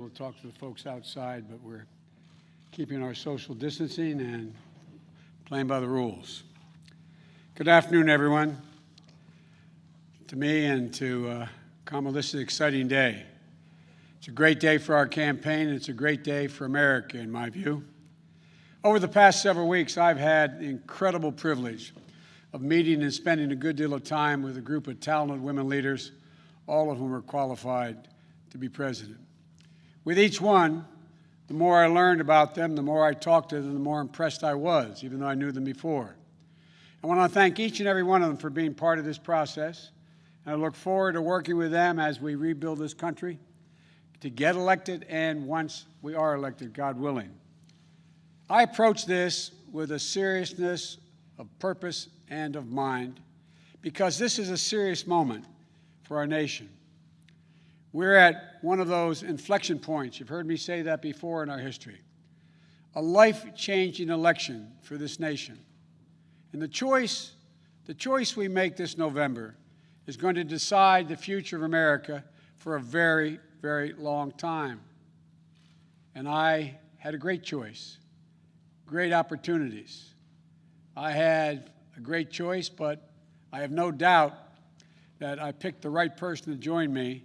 We'll talk to the folks outside, but we're keeping our social distancing and playing by the rules. Good afternoon, everyone. To me and to Kamala, this is an exciting day. It's a great day for our campaign, and it's a great day for America, in my view. Over the past several weeks, I've had the incredible privilege of meeting and spending a good deal of time with a group of talented women leaders, all of whom are qualified to be president. With each one, the more I learned about them, the more I talked to them, the more impressed I was, even though I knew them before. I want to thank each and every one of them for being part of this process, and I look forward to working with them as we rebuild this country to get elected and once we are elected, God willing. I approach this with a seriousness of purpose and of mind because this is a serious moment for our nation. We're at one of those inflection points. You've heard me say that before in our history. A life-changing election for this nation. And the choice we make this November is going to decide the future of America for a very, very long time. And I had a great choice, great opportunities. I had a great choice, but I have no doubt that I picked the right person to join me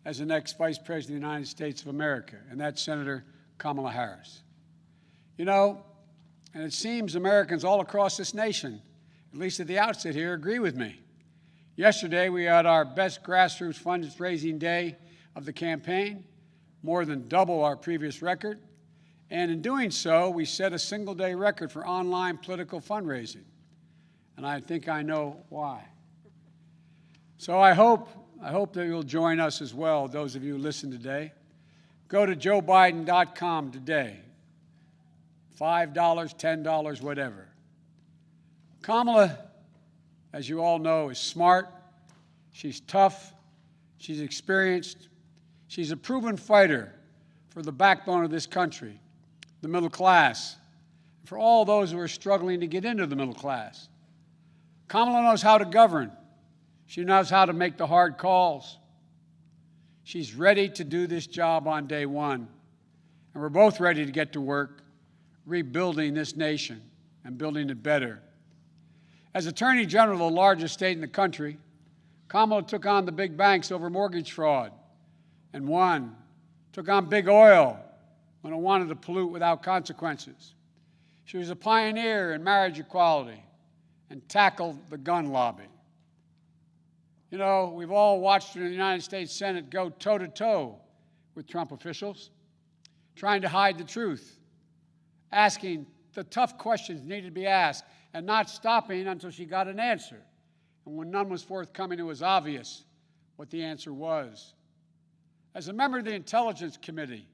as the next Vice President of the United States of America, and that's Senator Kamala Harris. You know, and it seems Americans all across this nation, at least at the outset here, agree with me. Yesterday, we had our best grassroots fundraising day of the campaign, more than double our previous record, and in doing so, we set a single-day record for online political fundraising, and I think I know why. So I hope that you'll join us as well, those of you who listen today. Go to joebiden.com today. $5, $10, whatever. Kamala, as you all know, is smart. She's tough. She's experienced. She's a proven fighter for the backbone of this country, the middle class, and for all those who are struggling to get into the middle class. Kamala knows how to govern. She knows how to make the hard calls. She's ready to do this job on day one. And we're both ready to get to work rebuilding this nation and building it better. As Attorney General of the largest state in the country, Kamala took on the big banks over mortgage fraud and won. Took on big oil when it wanted to pollute without consequences. She was a pioneer in marriage equality and tackled the gun lobby. You know, we've all watched her in the United States Senate go toe-to-toe with Trump officials, trying to hide the truth, asking the tough questions needed to be asked, and not stopping until she got an answer. And when none was forthcoming, it was obvious what the answer was. As a member of the Intelligence Committee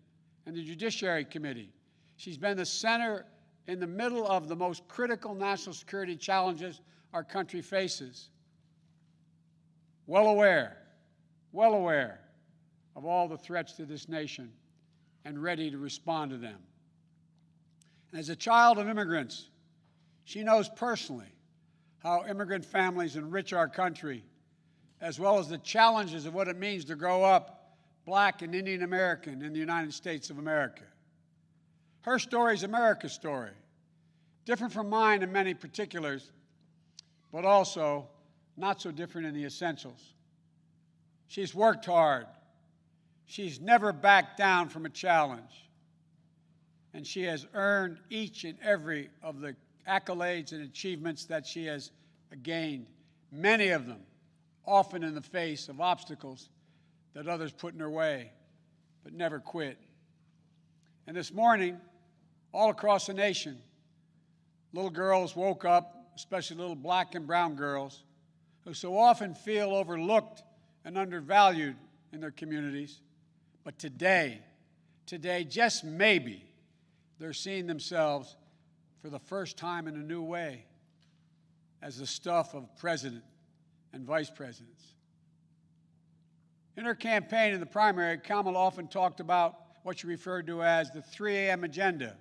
and the Judiciary Committee, she's been the center in the middle of the most critical national security challenges our country faces. Well aware of all the threats to this nation and ready to respond to them. And as a child of immigrants, she knows personally how immigrant families enrich our country, as well as the challenges of what it means to grow up Black and Indian American in the United States of America. Her story is America's story, different from mine in many particulars, but also not so different in the essentials. She's worked hard. She's never backed down from a challenge. And she has earned each and every of the accolades and achievements that she has gained, many of them often in the face of obstacles that others put in her way, but never quit. And this morning, all across the nation, little girls woke up, especially little Black and brown girls, who so often feel overlooked and undervalued in their communities. But today, just maybe, they're seeing themselves for the first time in a new way as the stuff of president and vice presidents. In her campaign in the primary, Kamala often talked about what she referred to as the 3 a.m. agenda,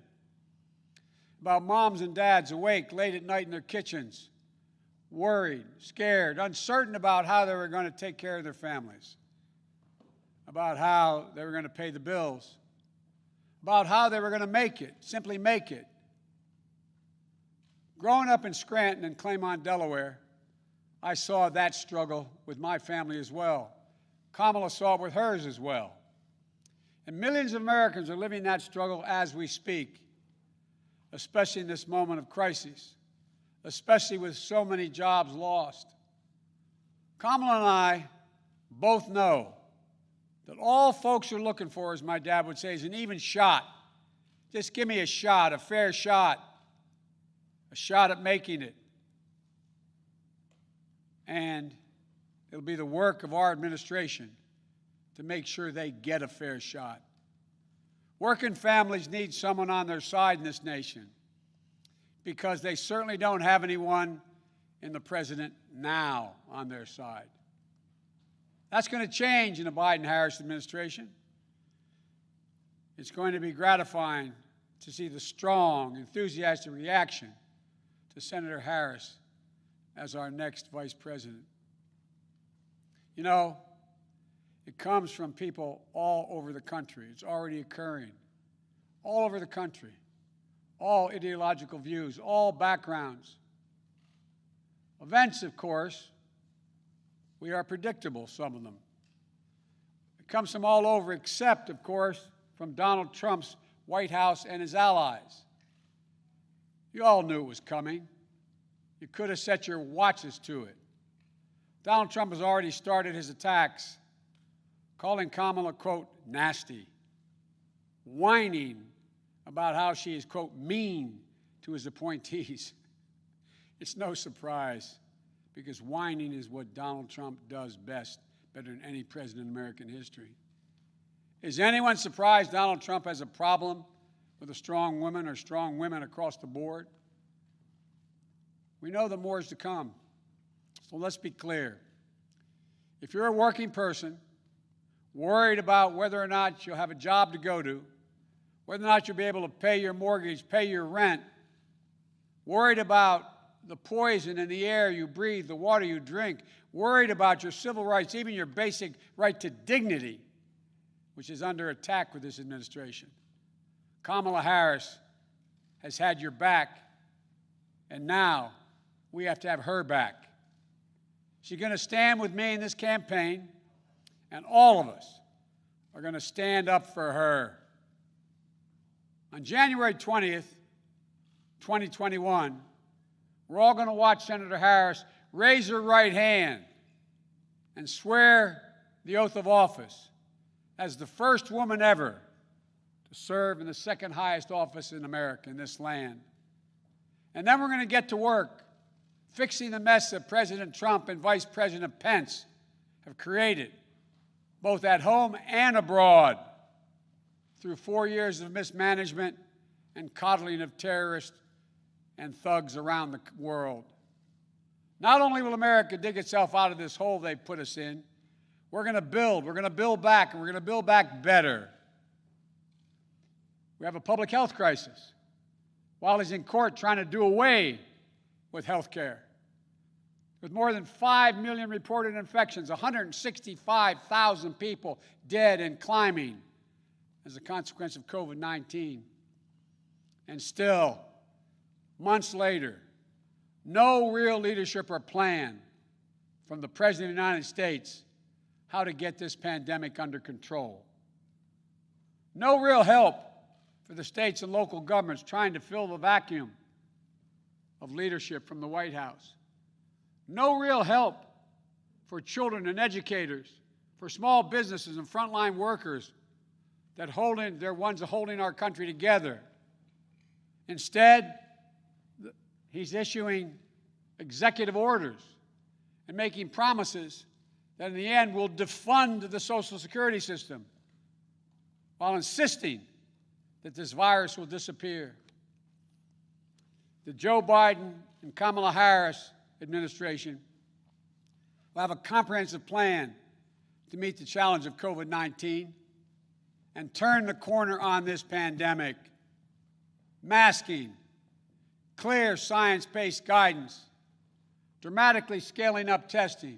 about moms and dads awake late at night in their kitchens, worried, scared, uncertain about how they were going to take care of their families, about how they were going to pay the bills, about how they were going to make it, simply make it. Growing up in Scranton and Claymont, Delaware, I saw that struggle with my family as well. Kamala saw it with hers as well. And millions of Americans are living that struggle as we speak, especially in this moment of crisis, especially with so many jobs lost. Kamala and I both know that all folks are looking for, as my dad would say, is an even shot. Just give me a shot, a fair shot, a shot at making it. And it'll be the work of our administration to make sure they get a fair shot. Working families need someone on their side in this nation because they certainly don't have anyone in the president now on their side. That's going to change in the Biden-Harris administration. It's going to be gratifying to see the strong, enthusiastic reaction to Senator Harris as our next vice president. You know, it comes from people all over the country. It's already occurring. All over the country. All ideological views, all backgrounds. Events, of course, we are predictable, some of them. It comes from all over, except, of course, from Donald Trump's White House and his allies. You all knew it was coming. You could have set your watches to it. Donald Trump has already started his attacks, calling Kamala, quote, nasty, whining about how she is, quote, mean to his appointees. It's no surprise, because whining is what Donald Trump does best, better than any president in American history. Is anyone surprised Donald Trump has a problem with a strong woman or strong women across the board? We know that more is to come. So let's be clear. If you're a working person, worried about whether or not you'll have a job to go to, whether or not you'll be able to pay your mortgage, pay your rent, worried about the poison in the air you breathe, the water you drink, worried about your civil rights, even your basic right to dignity, which is under attack with this administration. Kamala Harris has had your back, and now we have to have her back. She's going to stand with me in this campaign, and all of us are going to stand up for her. On January 20th, 2021, we're all going to watch Senator Harris raise her right hand and swear the oath of office as the first woman ever to serve in the second highest office in America, in this land. And then we're going to get to work fixing the mess that President Trump and Vice President Pence have created, both at home and abroad, through 4 years of mismanagement and coddling of terrorists and thugs around the world. Not only will America dig itself out of this hole they put us in, we're going to build back, and we're going to build back better. We have a public health crisis while he's in court trying to do away with health care. With more than 5 million reported infections, 165,000 people dead and climbing as a consequence of COVID-19. And still, months later, no real leadership or plan from the President of the United States how to get this pandemic under control. No real help for the states and local governments trying to fill the vacuum of leadership from the White House. No real help for children and educators, for small businesses and frontline workers they're ones holding our country together. Instead, he's issuing executive orders and making promises that in the end will defund the Social Security system while insisting that this virus will disappear. The Joe Biden and Kamala Harris administration will have a comprehensive plan to meet the challenge of COVID-19 and turn the corner on this pandemic. Masking, clear science-based guidance, dramatically scaling up testing,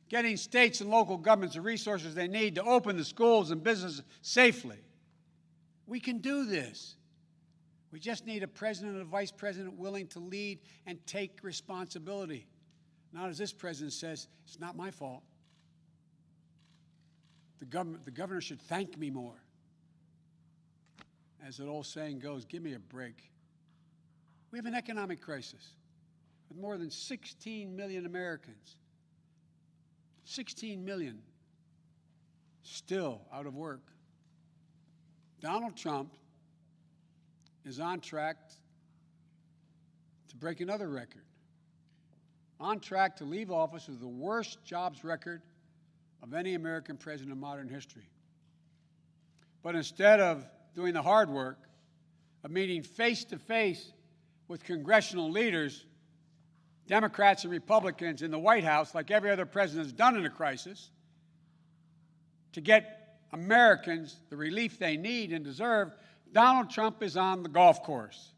getting states and local governments the resources they need to open the schools and businesses safely, We can do this. We just need a president and a vice president willing to lead and take responsibility. Not as this president says, it's not my fault. The governor should thank me more. As that old saying goes, give me a break. We have an economic crisis with more than 16 million Americans. 16 million still out of work. Donald Trump is on track to break another record. On track to leave office with the worst jobs record of any American president in modern history. But instead of doing the hard work of meeting face-to-face with congressional leaders, Democrats and Republicans in the White House, like every other president has done in a crisis, to get Americans the relief they need and deserve, Donald Trump is on the golf course.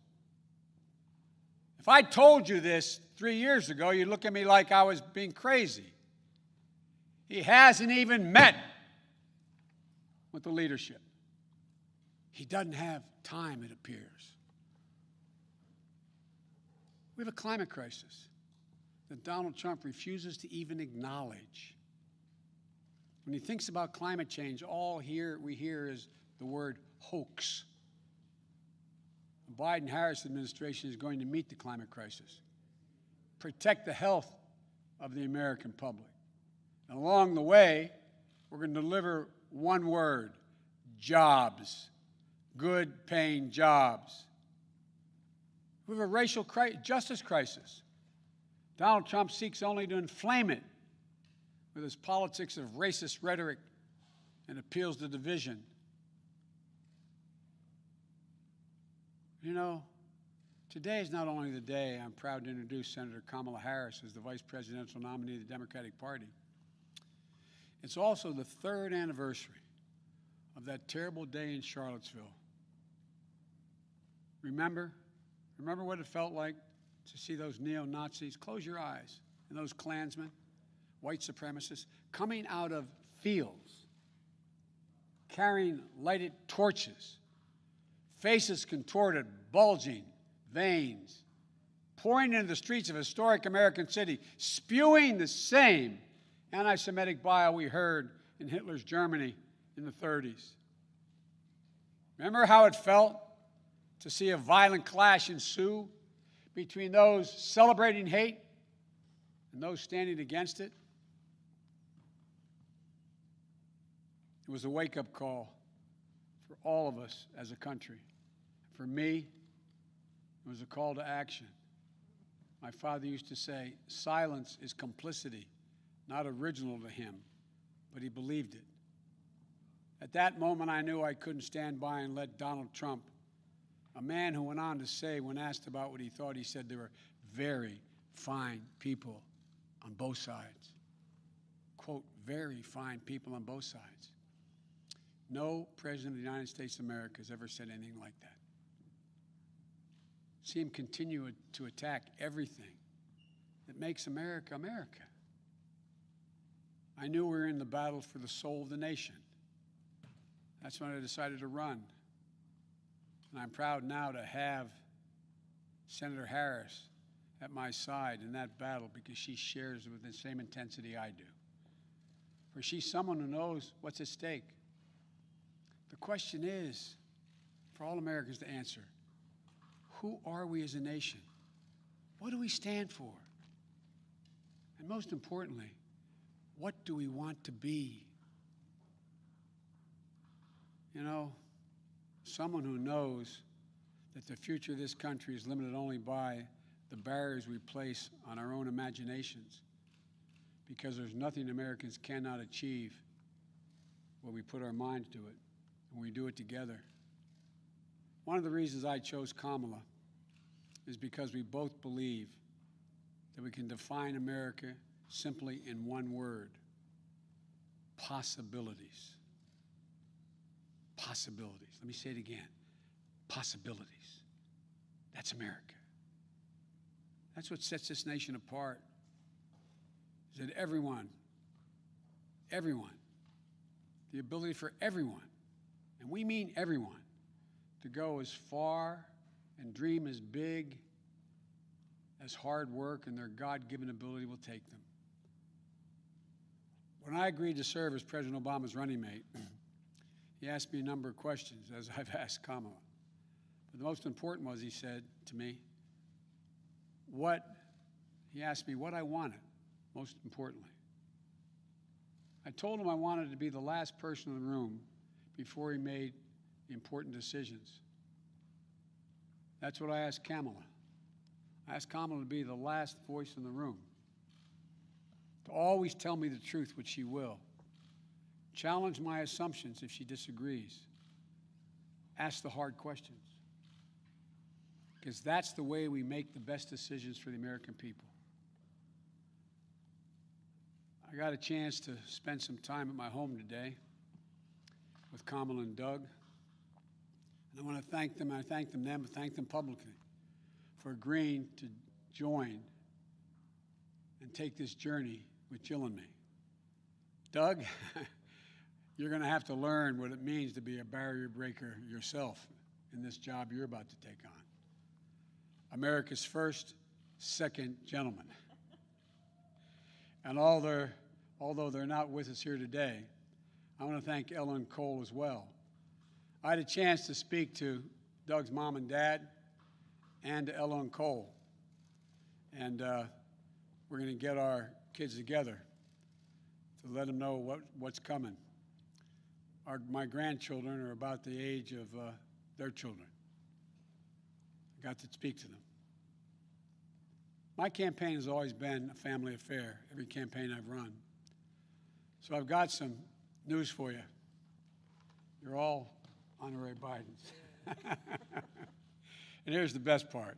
If I told you this 3 years ago, you'd look at me like I was being crazy. He hasn't even met with the leadership. He doesn't have time, it appears. We have a climate crisis that Donald Trump refuses to even acknowledge. When he thinks about climate change, all we hear is the word hoax. The Biden-Harris administration is going to meet the climate crisis, protect the health of the American public. And along the way, we're going to deliver one word: jobs. Good paying jobs. We have a racial justice crisis. Donald Trump seeks only to inflame it with his politics of racist rhetoric and appeals to division. You know, today is not only the day I'm proud to introduce Senator Kamala Harris as the vice presidential nominee of the Democratic Party, it's also the 3rd anniversary of that terrible day in Charlottesville. Remember what it felt like to see those neo-Nazis? Close your eyes. And those Klansmen, white supremacists, coming out of fields, carrying lighted torches, faces contorted, bulging, veins, pouring into the streets of a historic American city, spewing the same anti-Semitic bile we heard in Hitler's Germany in the 30s. Remember how it felt to see a violent clash ensue between those celebrating hate and those standing against it? It was a wake-up call for all of us as a country. For me, it was a call to action. My father used to say, silence is complicity, not original to him, but he believed it. At that moment, I knew I couldn't stand by and let Donald Trump, a man who went on to say, when asked about what he thought, he said there were very fine people on both sides. Quote, very fine people on both sides. No president of the United States of America has ever said anything like that. See him continue to attack everything that makes America, America. I knew we were in the battle for the soul of the nation. That's when I decided to run. And I'm proud now to have Senator Harris at my side in that battle because she shares it with the same intensity I do. For she's someone who knows what's at stake. The question is, for all Americans to answer, who are we as a nation? What do we stand for? And most importantly, what do we want to be? You know, someone who knows that the future of this country is limited only by the barriers we place on our own imaginations, because there's nothing Americans cannot achieve when we put our minds to it, and we do it together. One of the reasons I chose Kamala is because we both believe that we can define America simply in one word: possibilities. Possibilities. Let me say it again. Possibilities. That's America. That's what sets this nation apart. Is that everyone, the ability for everyone, and we mean everyone, to go as far and dream as big as hard work and their God-given ability will take them. When I agreed to serve as President Obama's running mate, he asked me a number of questions, as I've asked Kamala. But the most important was, he said to me, he asked me what I wanted, most importantly. I told him I wanted to be the last person in the room before he made the important decisions. That's what I asked Kamala. I asked Kamala to be the last voice in the room, to always tell me the truth, which she will. Challenge my assumptions if she disagrees. Ask the hard questions. Because that's the way we make the best decisions for the American people. I got a chance to spend some time at my home today with Kamala and Doug. And I want to thank them, and I thank them publicly for agreeing to join and take this journey with Jill and me. Doug, you're going to have to learn what it means to be a barrier breaker yourself in this job you're about to take on. America's first, second gentleman. And although they're not with us here today, I want to thank Ella and Cole as well. I had a chance to speak to Doug's mom and dad and to Ella and Cole. And we're going to get our kids together to let them know what's coming. My grandchildren are about the age of their children. I got to speak to them. My campaign has always been a family affair, every campaign I've run. So I've got some news for you. You're all honorary Bidens. And here's the best part.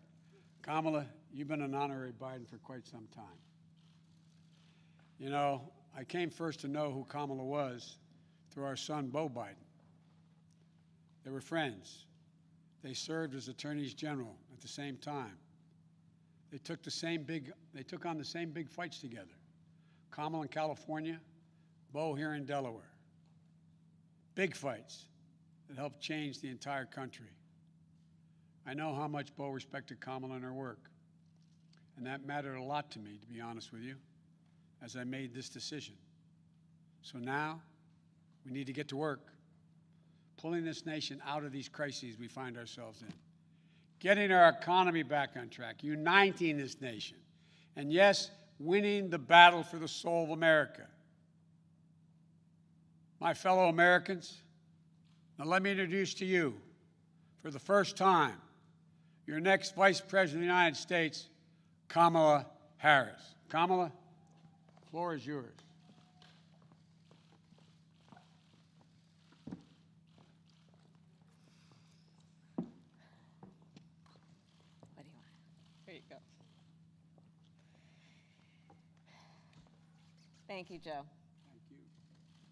Kamala, you've been an honorary Biden for quite some time. You know, I came first to know who Kamala was through our son, Beau Biden. They were friends. They served as attorneys general at the same time. They took on the same big fights together. Kamala in California, Beau here in Delaware. Big fights that helped change the entire country. I know how much Beau respected Kamala and her work, and that mattered a lot to me, to be honest with you, as I made this decision. So now, we need to get to work, pulling this nation out of these crises we find ourselves in, getting our economy back on track, uniting this nation, and yes, winning the battle for the soul of America. My fellow Americans, now let me introduce to you, for the first time, your next Vice President of the United States, Kamala Harris. Kamala, the floor is yours. What do you want? Here you go. Thank you, Joe. Thank you.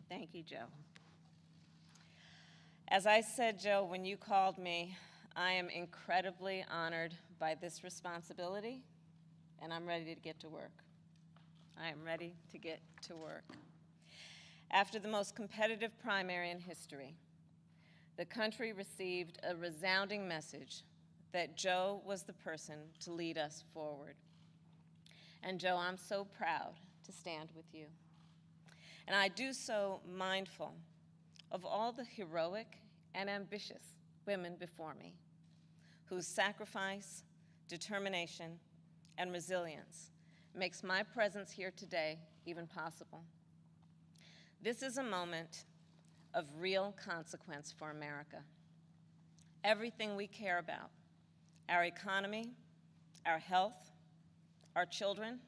Thank you, Joe. As I said, Joe, when you called me, I am incredibly honored by this responsibility, and I'm ready to get to work. I am ready to get to work. After the most competitive primary in history, the country received a resounding message that Joe was the person to lead us forward. And Joe, I'm so proud to stand with you. And I do so mindful of all the heroic and ambitious women before me, whose sacrifice, determination, and resilience makes my presence here today even possible. This is a moment of real consequence for America. Everything we care about, our economy, our health, our children,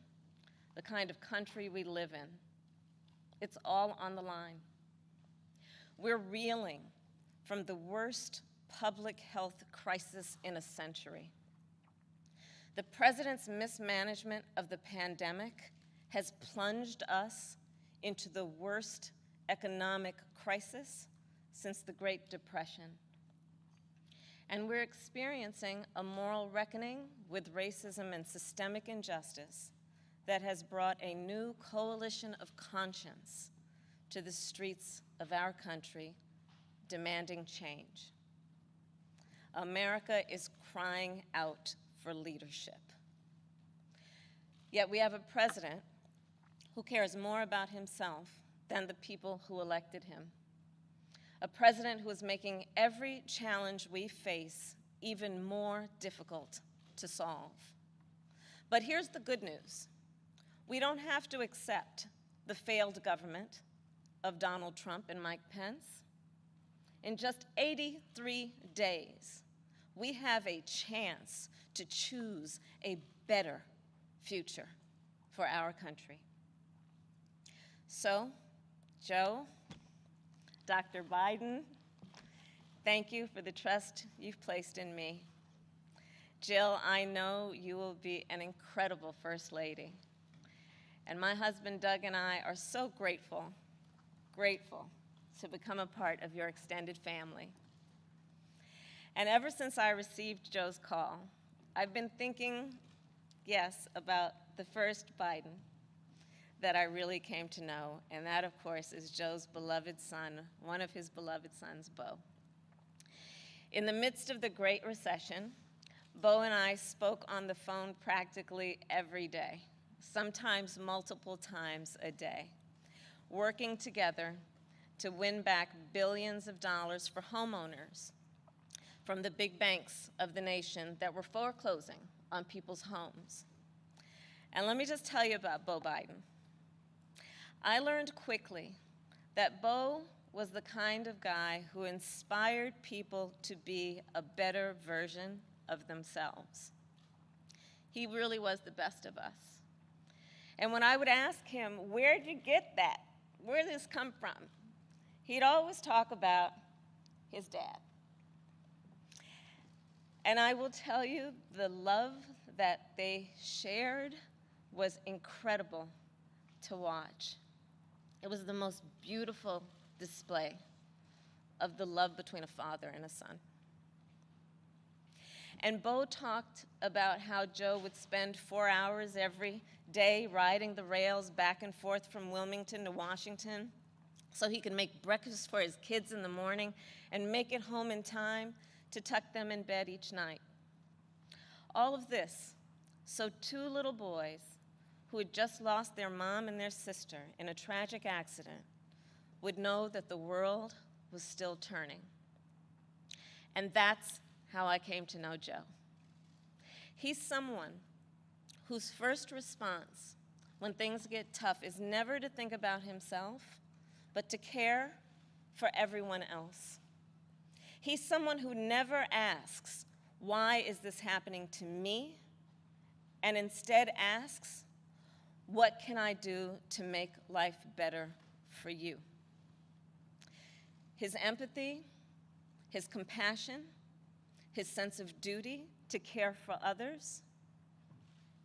the kind of country we live in, it's all on the line. We're reeling from the worst public health crisis in a century. The president's mismanagement of the pandemic has plunged us into the worst economic crisis since the Great Depression. And we're experiencing a moral reckoning with racism and systemic injustice that has brought a new coalition of conscience to the streets of our country, demanding change. America is crying out for leadership. Yet we have a president who cares more about himself than the people who elected him. A president who is making every challenge we face even more difficult to solve. But here's the good news. We don't have to accept the failed government of Donald Trump and Mike Pence. In just 83 days, we have a chance to choose a better future for our country. So, Joe, Dr. Biden, thank you for the trust you've placed in me. Jill, I know you will be an incredible First Lady. And my husband Doug and I are so grateful to become a part of your extended family. And ever since I received Joe's call, I've been thinking, yes, about the first Biden that I really came to know, and that, of course, is Joe's beloved son, one of his beloved sons, Beau. In the midst of the Great Recession, Beau and I spoke on the phone practically every day, sometimes multiple times a day, working together to win back billions of dollars for homeowners from the big banks of the nation that were foreclosing on people's homes. And let me just tell you about Beau Biden. I learned quickly that Beau was the kind of guy who inspired people to be a better version of themselves. He really was the best of us. And when I would ask him, where'd you get that? Where did this come from? He'd always talk about his dad. And I will tell you, the love that they shared was incredible to watch. It was the most beautiful display of the love between a father and a son. And Beau talked about how Joe would spend 4 hours every day riding the rails back and forth from Wilmington to Washington so he could make breakfast for his kids in the morning and make it home in time to tuck them in bed each night. All of this so 2 little boys who had just lost their mom and their sister in a tragic accident would know that the world was still turning. And that's how I came to know Joe. He's someone whose first response when things get tough is never to think about himself, but to care for everyone else. He's someone who never asks, why is this happening to me? And instead asks, what can I do to make life better for you? His empathy, his compassion, his sense of duty to care for others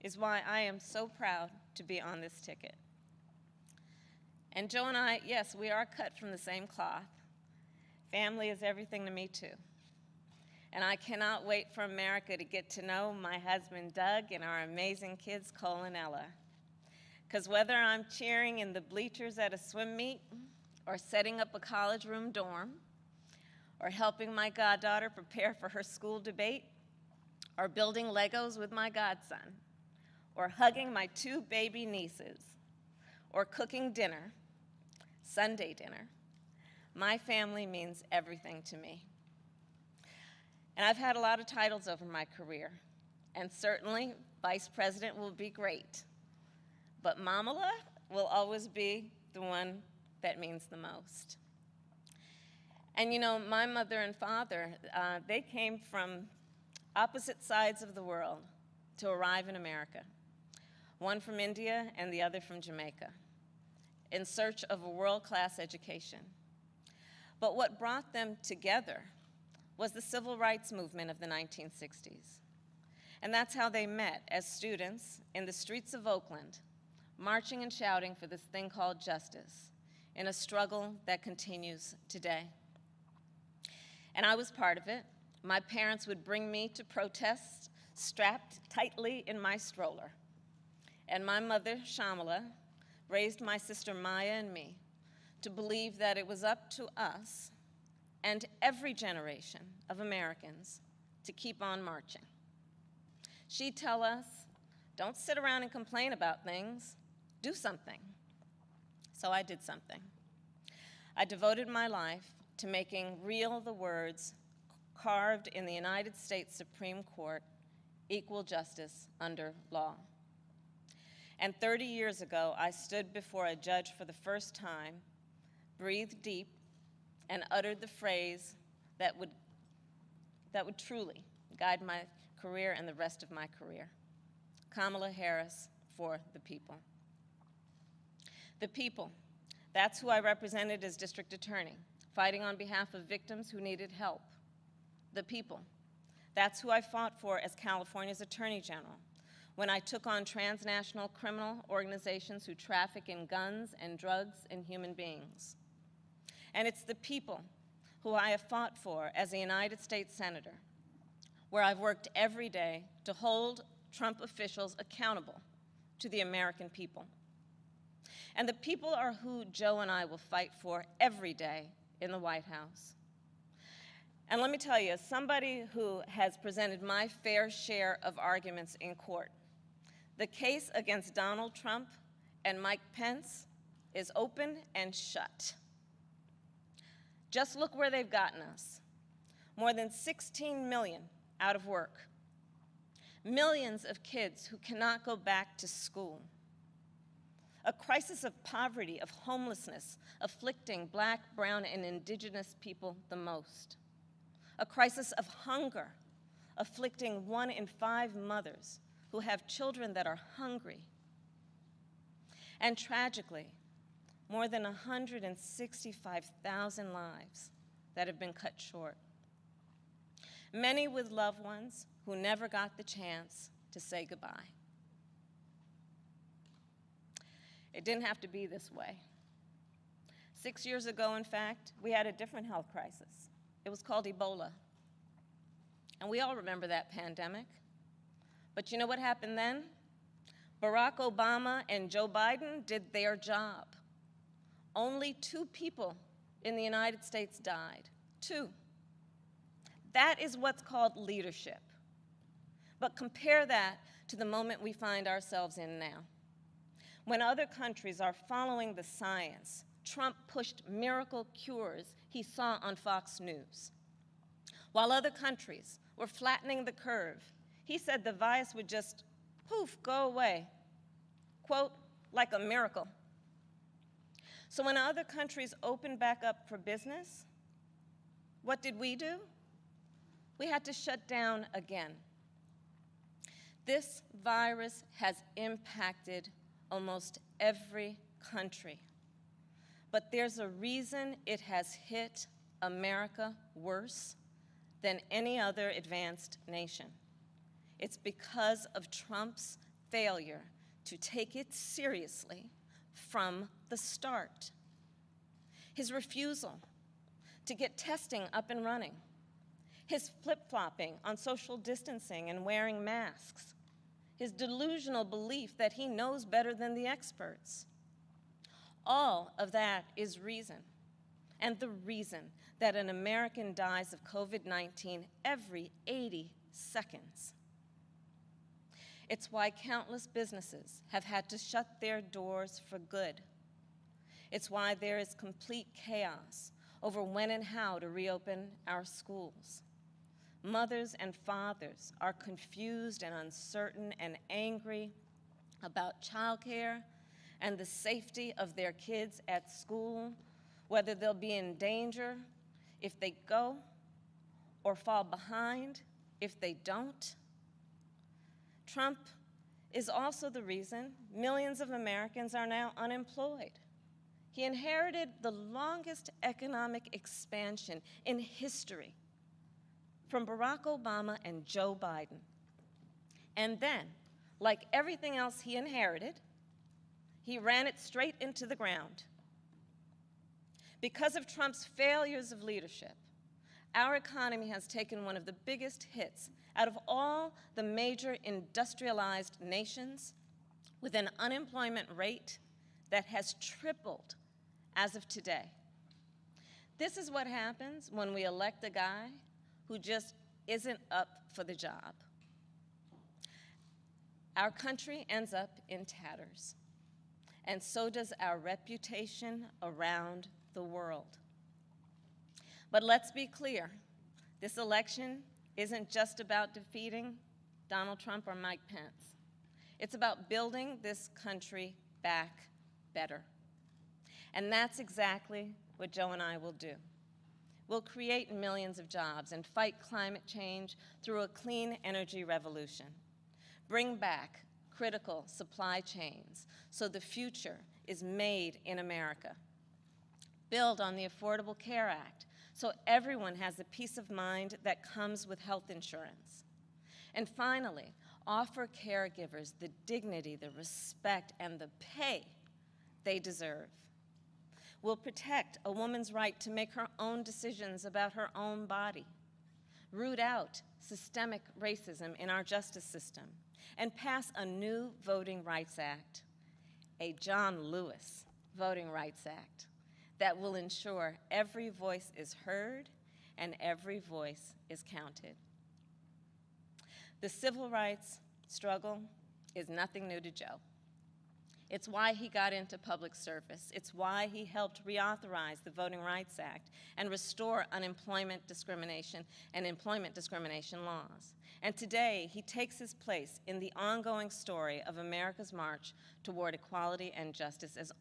is why I am so proud to be on this ticket. And Joe and I, yes, we are cut from the same cloth. Family is everything to me, too. And I cannot wait for America to get to know my husband, Doug, and our amazing kids, Cole and Ella. Because whether I'm cheering in the bleachers at a swim meet, or setting up a college room dorm, or helping my goddaughter prepare for her school debate, or building Legos with my godson, or hugging my 2 baby nieces, or cooking dinner, Sunday dinner, my family means everything to me. And I've had a lot of titles over my career, and certainly vice president will be great. But Mamala will always be the one that means the most. And you know, my mother and father, they came from opposite sides of the world to arrive in America. One from India and the other from Jamaica, in search of a world-class education. But what brought them together was the civil rights movement of the 1960s. And that's how they met as students in the streets of Oakland, marching and shouting for this thing called justice in a struggle that continues today. And I was part of it. My parents would bring me to protests strapped tightly in my stroller. And my mother, Shamala, raised my sister Maya and me to believe that it was up to us and every generation of Americans to keep on marching. She'd tell us, don't sit around and complain about things, do something. So I did something. I devoted my life to making real the words carved in the United States Supreme Court, equal justice under law. And 30 years ago, I stood before a judge for the first time, breathed deep, and uttered the phrase that would truly guide my career and the rest of my career. Kamala Harris for the people. The people, that's who I represented as district attorney, fighting on behalf of victims who needed help. The people, that's who I fought for as California's Attorney General, when I took on transnational criminal organizations who traffic in guns and drugs and human beings. And it's the people who I have fought for as a United States Senator, where I've worked every day to hold Trump officials accountable to the American people. And the people are who Joe and I will fight for every day in the White House. And let me tell you, as somebody who has presented my fair share of arguments in court, the case against Donald Trump and Mike Pence is open and shut. Just look where they've gotten us. More than 16 million out of work. Millions of kids who cannot go back to school. A crisis of poverty, of homelessness, afflicting Black, brown, and indigenous people the most. A crisis of hunger, afflicting 1 in 5 mothers who have children that are hungry. And tragically, more than 165,000 lives that have been cut short. Many with loved ones who never got the chance to say goodbye. It didn't have to be this way. 6 years ago, in fact, we had a different health crisis. It was called Ebola. And we all remember that pandemic. But you know what happened then? Barack Obama and Joe Biden did their job. Only 2 people in the United States died. 2. That is what's called leadership. But compare that to the moment we find ourselves in now. When other countries are following the science, Trump pushed miracle cures he saw on Fox News. While other countries were flattening the curve, he said the virus would just, poof, go away. Quote, like a miracle. So when other countries opened back up for business, what did we do? We had to shut down again. This virus has impacted almost every country. But there's a reason it has hit America worse than any other advanced nation. It's because of Trump's failure to take it seriously from the start. His refusal to get testing up and running. His flip-flopping on social distancing and wearing masks. His delusional belief that he knows better than the experts. All of that is reason, and the reason that an American dies of COVID-19 every 80 seconds. It's why countless businesses have had to shut their doors for good. It's why there is complete chaos over when and how to reopen our schools. Mothers and fathers are confused and uncertain and angry about childcare and the safety of their kids at school, whether they'll be in danger if they go or fall behind if they don't. Trump is also the reason millions of Americans are now unemployed. He inherited the longest economic expansion in history from Barack Obama and Joe Biden. And then, like everything else he inherited, he ran it straight into the ground. Because of Trump's failures of leadership, our economy has taken one of the biggest hits out of all the major industrialized nations, with an unemployment rate that has tripled as of today. This is what happens when we elect a guy who just isn't up for the job, our country ends up in tatters, and so does our reputation around the world. But let's be clear, this election isn't just about defeating Donald Trump or Mike Pence. It's about building this country back better. And that's exactly what Joe and I will do. We'll create millions of jobs and fight climate change through a clean energy revolution. Bring back critical supply chains so the future is made in America. Build on the Affordable Care Act so everyone has the peace of mind that comes with health insurance. And finally, offer caregivers the dignity, the respect, and the pay they deserve. We'll protect a woman's right to make her own decisions about her own body, root out systemic racism in our justice system, and pass a new Voting Rights Act, a John Lewis Voting Rights Act, that will ensure every voice is heard and every voice is counted. The civil rights struggle is nothing new to Joe. It's why he got into public service. It's why he helped reauthorize the Voting Rights Act and restore unemployment discrimination and employment discrimination laws. And today, he takes his place in the ongoing story of America's march toward equality and justice as the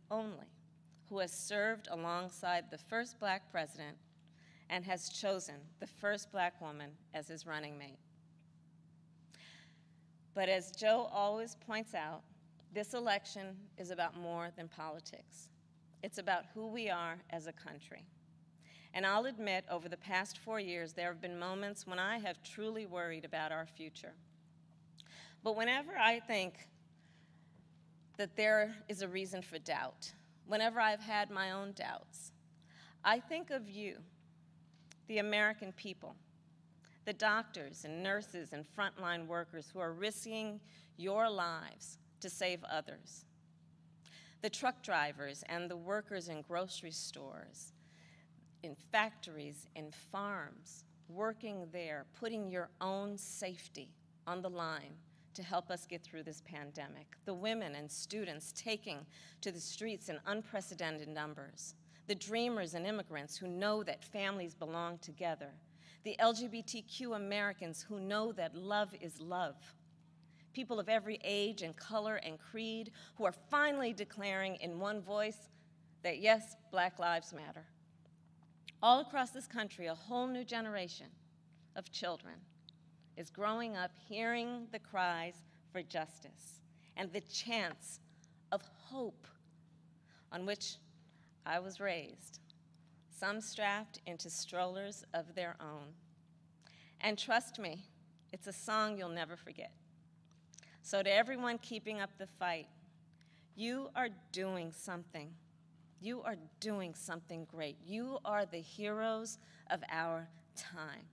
only who has served alongside the first Black president and has chosen the first Black woman as his running mate. But as Joe always points out, this election is about more than politics. It's about who we are as a country. And I'll admit, over the past 4 years, there have been moments when I have truly worried about our future. But whenever I think that there is a reason for doubt, whenever I've had my own doubts, I think of you, the American people, the doctors and nurses and frontline workers who are risking your lives to save others, the truck drivers and the workers in grocery stores, in factories, in farms, working there, putting your own safety on the line to help us get through this pandemic, the women and students taking to the streets in unprecedented numbers, the dreamers and immigrants who know that families belong together, the LGBTQ Americans who know that love is love, people of every age and color and creed who are finally declaring in one voice that yes, Black lives matter. All across this country, a whole new generation of children is growing up hearing the cries for justice and the chants of hope on which I was raised, some strapped into strollers of their own. And trust me, it's a song you'll never forget. So to everyone keeping up the fight, you are doing something. You are doing something great. You are the heroes of our time.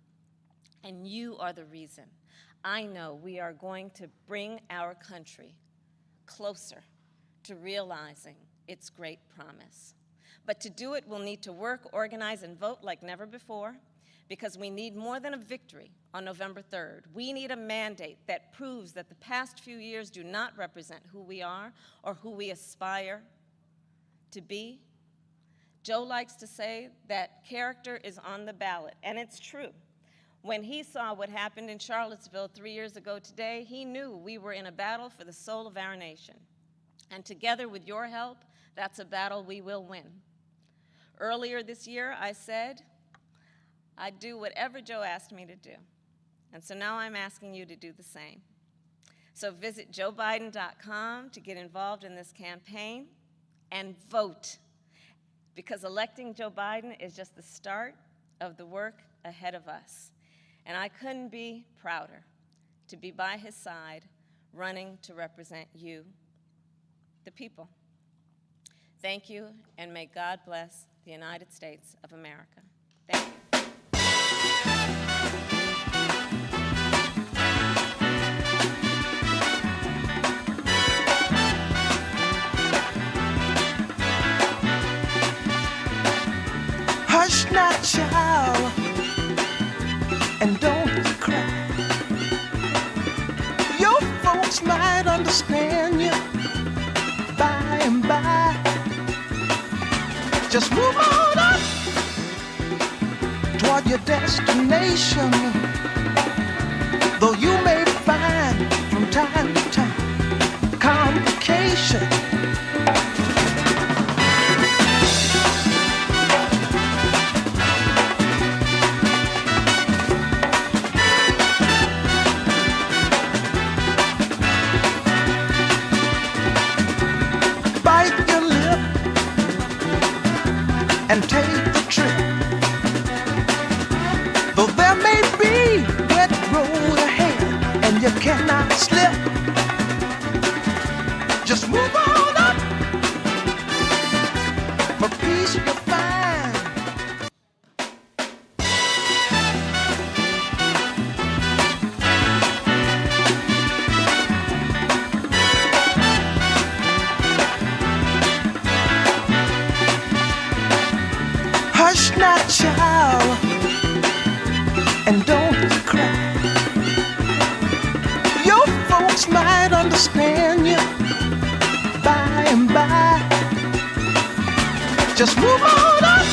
And you are the reason I know we are going to bring our country closer to realizing its great promise. But to do it, we'll need to work, organize, and vote like never before, because we need more than a victory on November 3rd. We need a mandate that proves that the past few years do not represent who we are or who we aspire to be. Joe likes to say that character is on the ballot, and it's true. When he saw what happened in Charlottesville 3 years ago today, he knew we were in a battle for the soul of our nation. And together with your help, that's a battle we will win. Earlier this year, I said I'd do whatever Joe asked me to do. And so now I'm asking you to do the same. So visit joebiden.com to get involved in this campaign and vote, because electing Joe Biden is just the start of the work ahead of us. And I couldn't be prouder to be by his side, running to represent you, the people. Thank you, and may God bless the United States of America. Thank you. Hush now, child, and don't cry. Your folks might understand you by and by. Just move on up toward your destination, though you may find from time to time complication. Bite your lip and take the trip. Though there may be wet road ahead and you cannot slip, just move on up for peace you'll find. Hush now, child, and don't cry. Your folks might understand you by and by. Just move on up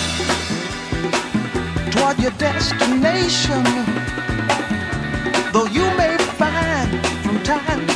toward your destination, though you may find from time to